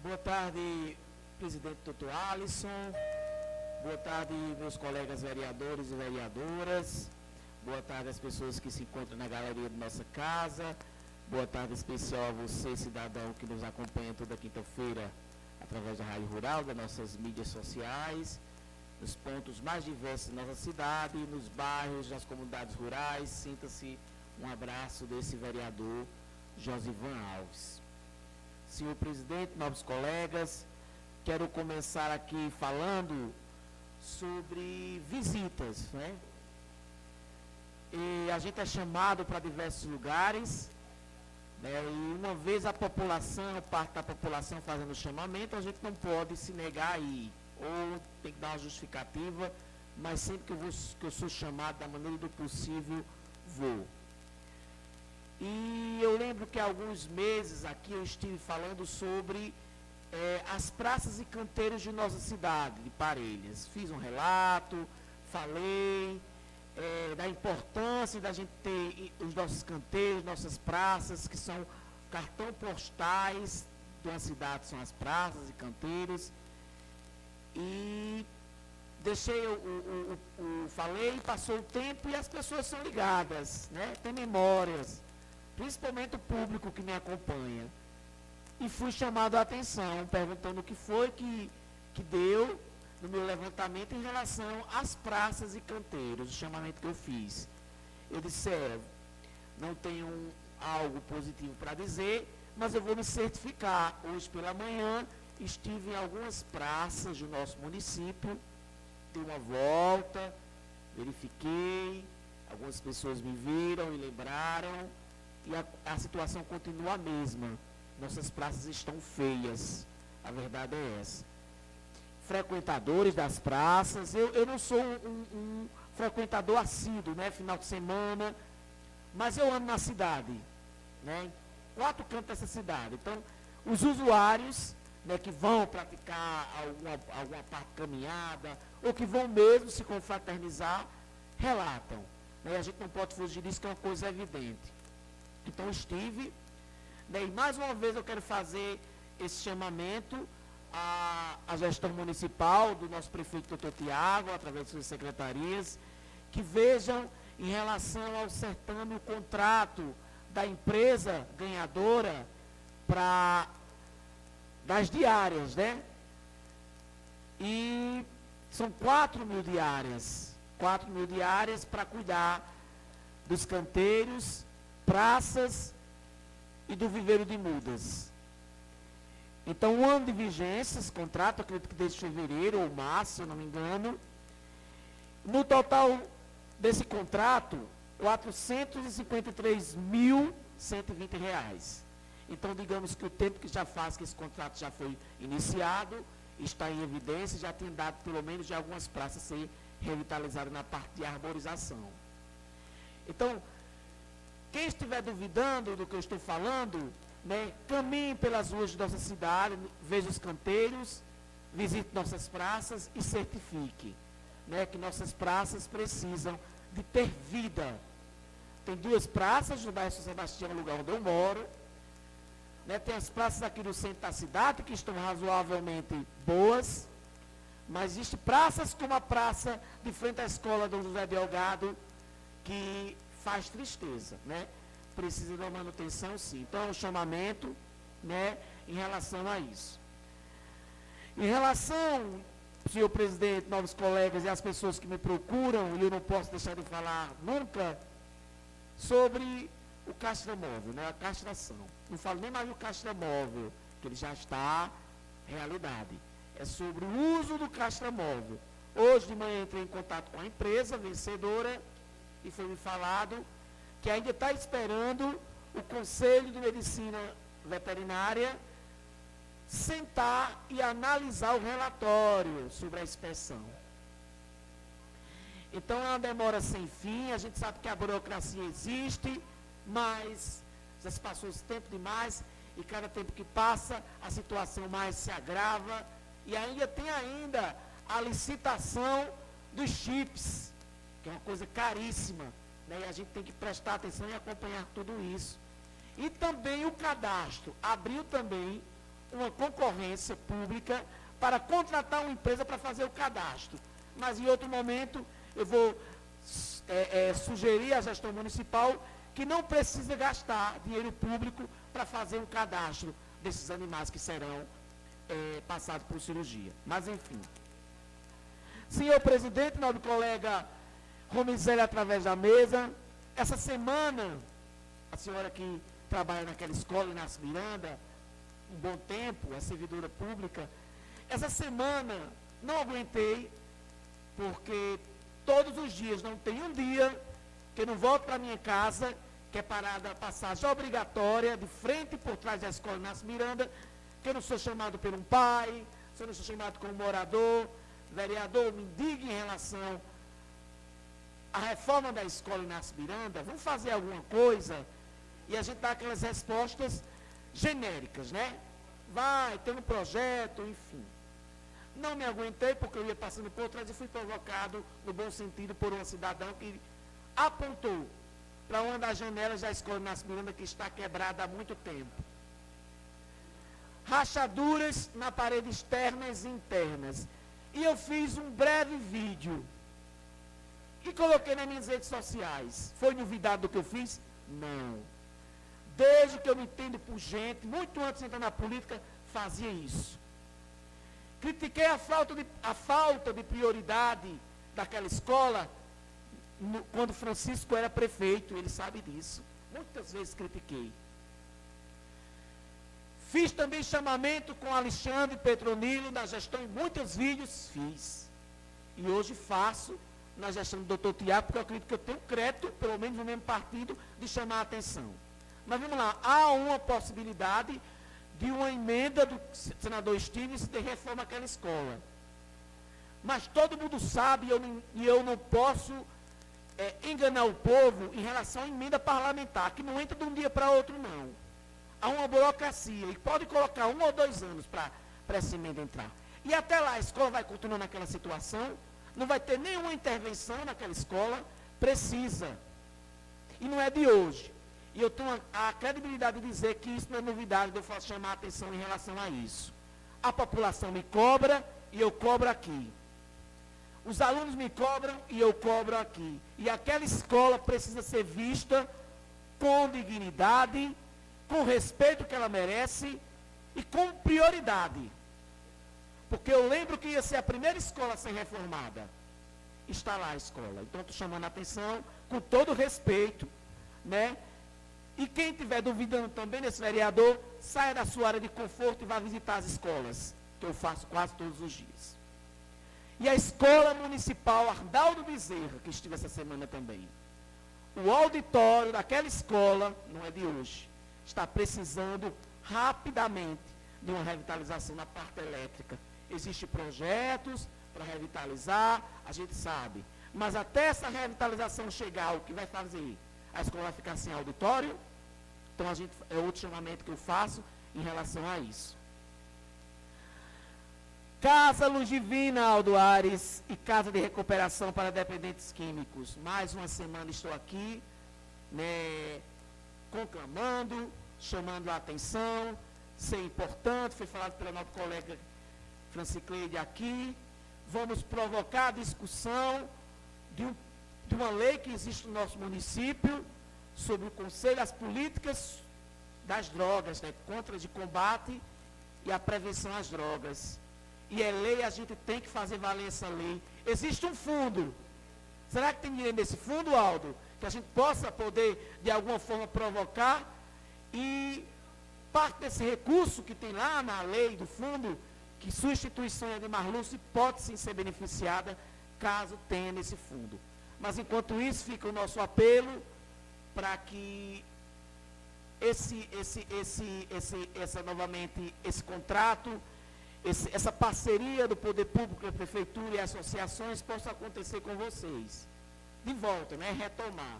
Boa tarde, presidente doutor Alisson. Boa tarde, meus colegas vereadores e vereadoras. Boa tarde às pessoas que se encontram na galeria de nossa casa. Boa tarde especial a você, cidadão, que nos acompanha toda quinta-feira através da Rádio Rural, das nossas mídias sociais, nos pontos mais diversos da nossa cidade, nos bairros, nas comunidades rurais. Sinta-se um abraço desse vereador, Josivan Alves. Senhor presidente, novos colegas, quero começar aqui falando sobre visitas, né? E a gente é chamado para diversos lugares, né? E uma vez a população, parte da população fazendo o chamamento, a gente não pode se negar a ir, ou tem que dar uma justificativa, mas sempre que eu sou chamado, da maneira do possível, vou. E eu lembro que há alguns meses aqui eu estive falando sobre as praças e canteiros de nossa cidade, de Parelhas. Fiz um relato, falei da importância da gente ter os nossos canteiros, nossas praças, que são cartão postais de uma cidade, são as praças e canteiros. E deixei, falei, passou o tempo e as pessoas são ligadas, né? Tem memórias, principalmente o público que me acompanha. E fui chamado a atenção, perguntando o que foi que deu no meu levantamento em relação às praças e canteiros, o chamamento que eu fiz. Eu disse, não tenho algo positivo para dizer, mas eu vou me certificar. Hoje pela manhã estive em algumas praças do nosso município, dei uma volta, verifiquei, algumas pessoas me viram e lembraram, e a situação continua a mesma. Nossas praças estão feias, a verdade é essa. Frequentadores das praças, eu não sou um frequentador assíduo, né, final de semana, mas eu ando na cidade, né, em 4 cantos dessa cidade. Então, os usuários, né, que vão praticar alguma parte de caminhada, ou que vão mesmo se confraternizar, relatam. Né, a gente não pode fugir disso, que é uma coisa evidente. Então, estive, né, e mais uma vez eu quero fazer esse chamamento à gestão municipal do nosso prefeito doutor Tiago, através de suas secretarias, que vejam em relação ao certame o contrato da empresa ganhadora das diárias, né? E são 4.000 diárias, 4.000 diárias para cuidar dos canteiros, praças e do viveiro de mudas. Então, 1 ano de vigência, esse contrato, acredito que desde fevereiro ou março, se eu não me engano. No total desse contrato, R$ 453.120. Então, digamos que o tempo que já faz que esse contrato já foi iniciado, está em evidência, já tem dado pelo menos de algumas praças ser revitalizadas na parte de arborização. Então, quem estiver duvidando do que eu estou falando, né, caminhe pelas ruas de nossa cidade, veja os canteiros, visite nossas praças e certifique, né, que nossas praças precisam de ter vida. Tem 2 praças no bairro São Sebastião, lugar onde eu moro, né, tem as praças aqui no centro da cidade, que estão razoavelmente boas, mas existem praças como a praça de frente à escola Dom José Delgado, que faz tristeza, né? Precisa de uma manutenção, sim. Então, é um chamamento, né, em relação a isso. Em relação, senhor presidente, novos colegas e as pessoas que me procuram, e eu não posso deixar de falar nunca, sobre o castramóvel, né, a castração. Não falo nem mais do castramóvel, que ele já está realidade. É sobre o uso do castramóvel. Hoje de manhã entrei em contato com a empresa vencedora e foi me falado que ainda está esperando o Conselho de Medicina Veterinária sentar e analisar o relatório sobre a inspeção. Então, é uma demora sem fim, a gente sabe que a burocracia existe, mas já se passou esse tempo demais, e cada tempo que passa, a situação mais se agrava, e ainda tem a licitação dos chips, que é uma coisa caríssima, né? E a gente tem que prestar atenção e acompanhar tudo isso. E também o cadastro. Abriu também uma concorrência pública para contratar uma empresa para fazer o cadastro. Mas em outro momento eu vou sugerir à gestão municipal que não precisa gastar dinheiro público para fazer um cadastro desses animais que serão passados por cirurgia. Mas enfim. Senhor presidente, nobre colega Romizeli, através da mesa, essa semana, a senhora que trabalha naquela escola, Inácio Miranda, um bom tempo, é servidora pública, essa semana não aguentei, porque todos os dias, não tem um dia que eu não volto para minha casa, que é parada a passagem obrigatória, de frente e por trás da escola Inácio Miranda, que eu não sou chamado por um pai, se eu não sou chamado como morador, vereador, me indigne em relação à reforma da escola Inácio Miranda, vamos fazer alguma coisa, e a gente dá aquelas respostas genéricas, né? Vai, tem um projeto, enfim. Não me aguentei, porque eu ia passando por trás e fui provocado, no bom sentido, por uma cidadã que apontou para uma das janelas da escola Inácio Miranda, que está quebrada há muito tempo. Rachaduras na parede externas e internas. E eu fiz um breve vídeo e coloquei nas minhas redes sociais. Foi novidade do que eu fiz? Não. Desde que eu me entendo por gente, muito antes de entrar na política, fazia isso. Critiquei a falta de prioridade daquela escola quando Francisco era prefeito, ele sabe disso. Muitas vezes critiquei. Fiz também chamamento com Alexandre Petronilo na gestão, em muitos vídeos fiz. E hoje faço na gestão do doutor Tiago, porque eu acredito que eu tenho crédito, pelo menos no mesmo partido, de chamar a atenção. Mas vamos lá, há uma possibilidade de uma emenda do senador Stevens de reforma àquela escola. Mas todo mundo sabe, e eu não posso enganar o povo em relação à emenda parlamentar, que não entra de um dia para outro, não. Há uma burocracia, e pode colocar 1 ou 2 anos para essa emenda entrar. E até lá a escola vai continuar naquela situação, não vai ter nenhuma intervenção naquela escola, precisa. E não é de hoje. E eu tenho a credibilidade de dizer que isso não é novidade, de eu chamar a atenção em relação a isso. A população me cobra e eu cobro aqui. Os alunos me cobram e eu cobro aqui. E aquela escola precisa ser vista com dignidade, com respeito que ela merece e com prioridade. Porque eu lembro que ia ser a primeira escola a ser reformada. Está lá a escola. Então estou chamando a atenção com todo respeito, né? E quem estiver duvidando também desse vereador, saia da sua área de conforto e vá visitar as escolas, que eu faço quase todos os dias. E a escola municipal Arnaldo Bezerra, que estive essa semana também. O auditório daquela escola, não é de hoje, está precisando rapidamente de uma revitalização na parte elétrica. Existem projetos para revitalizar, a gente sabe. Mas até essa revitalização chegar, o que vai fazer? A escola vai ficar sem auditório? Então, é outro chamamento que eu faço em relação a isso. Casa Luz Divina, Aldo Ares, e Casa de Recuperação para Dependentes Químicos. Mais uma semana estou aqui, né, conclamando, chamando a atenção, ser importante, foi falado pela nossa colega Francicleide aqui. Vamos provocar a discussão de uma lei que existe no nosso município sobre o Conselho, as políticas das drogas, né, contra de combate e a prevenção às drogas. E é lei, a gente tem que fazer valer essa lei. Existe um fundo. Será que tem dinheiro nesse fundo, Aldo? Que a gente possa poder, de alguma forma, provocar e parte desse recurso que tem lá na lei do fundo, que sua instituição é de Marluce, pode sim ser beneficiada, caso tenha nesse fundo. Mas, enquanto isso, fica o nosso apelo para que novamente, esse contrato, essa parceria do poder público, a prefeitura e associações possa acontecer com vocês. De volta, né? Retomar.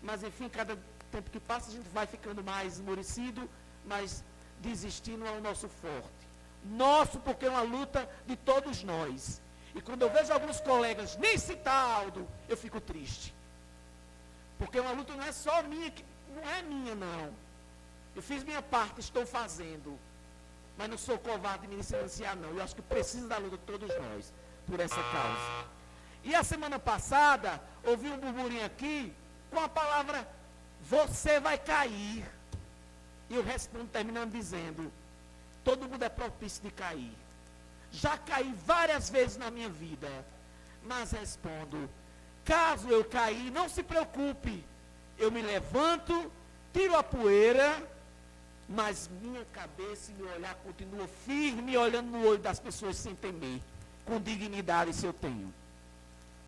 Mas, enfim, cada tempo que passa, a gente vai ficando mais esmorecido, mas desistindo é o nosso forte. Nosso, porque é uma luta de todos nós. E quando eu vejo alguns colegas, nem citar Aldo, eu fico triste. Porque uma luta não é só minha, não é minha, não. Eu fiz minha parte, estou fazendo. mas não sou covarde de me distanciar, não. Eu acho que precisa da luta de todos nós, por essa causa. E a semana passada, ouvi um burburinho aqui, com a palavra, você vai cair. E eu respondo terminando dizendo, todo mundo é propício de cair. Já caí várias vezes na minha vida, mas respondo, caso eu cair, não se preocupe, eu me levanto, tiro a poeira, mas minha cabeça e meu olhar continua firme, olhando no olho das pessoas sem temer, com dignidade se eu tenho.